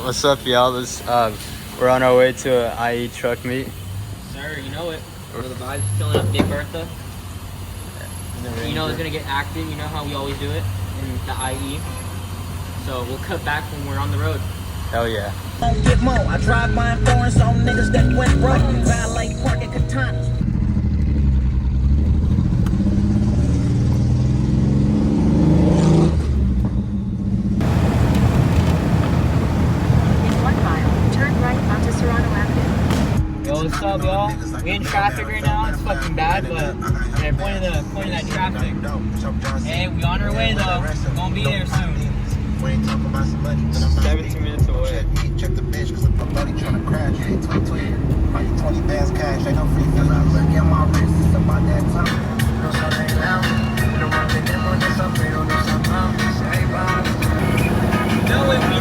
What's up, y'all? We're on our way to an IE truck meet. Sir, you know it. We're the vibes filling up Big Bertha. You know it's gonna get active. You know how we always do it in the IE. So we'll cut back when we're on the road. Hell yeah. Get more. I drive by foreign some niggas that went broke. Valet park at Katanas. Yo, what's up, y'all? We in traffic right now. It's fucking bad, but they're pointing that traffic. Hey, we on our way though. We're gonna be there soon. 17 minutes away. Check the bitch, cause my buddy tryna crash. 20 bands cash, ain't no free fees. Look at my wrist, it's about that time. No something loud. No running them on this up, no something. Say bye. No way, we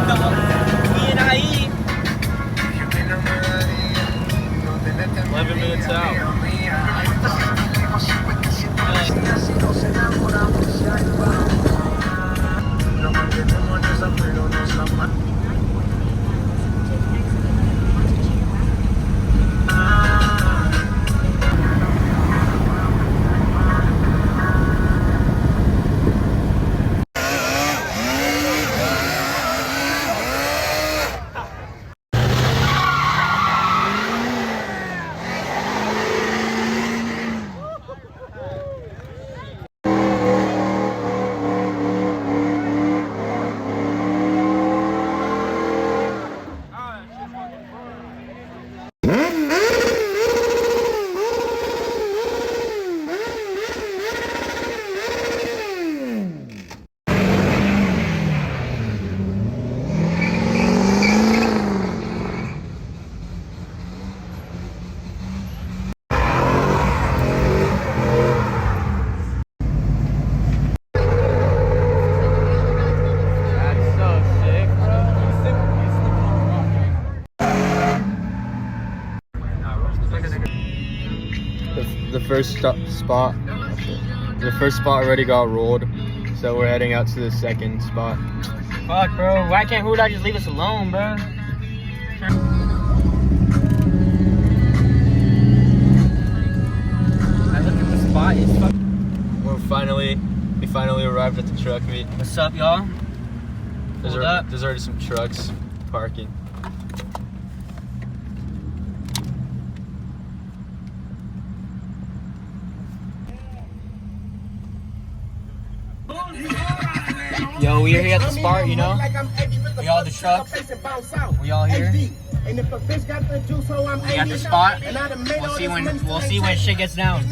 in IE. 11 minutes out. The first spot already got rolled, so we're heading out to the second spot. Fuck, bro. Why can't Huda just leave us alone, bro? I look at the spot. It's fucking. We finally arrived at the truck meet. What's up, y'all? There's already some trucks parking. Yo, we are here at the spot, you know? We all the trucks. We all here. We at the spot. We'll see when shit gets down.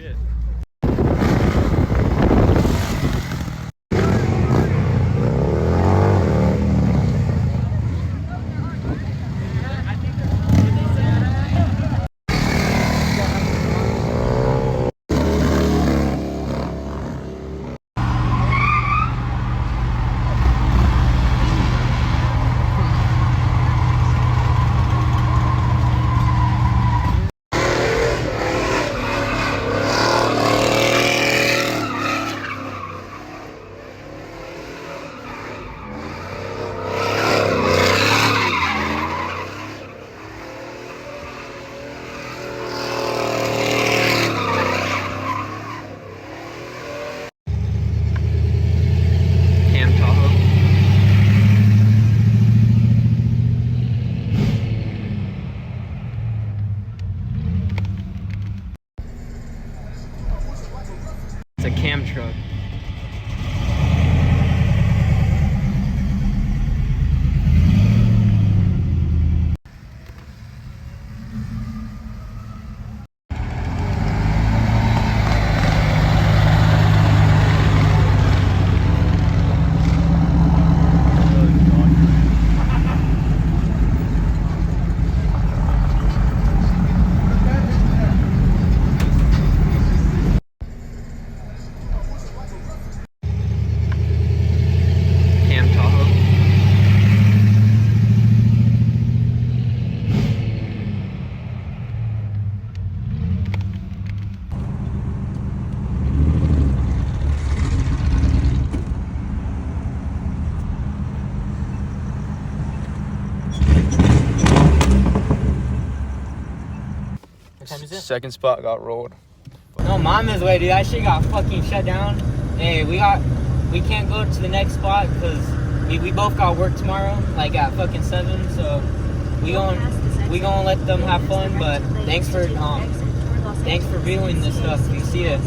shit. Cam Tahoe. It's a cam truck. Cam Tahoe. What time is it? Second spot got rolled. No, Mama's way, dude. That shit got fucking shut down. Hey, we can't go to the next spot because we both got work tomorrow, like at fucking 7. So we gonna let them have fun. But thanks for viewing this stuff. You see it.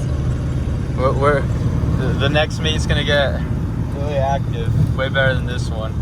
The next meet's gonna get really active. Way better than this one.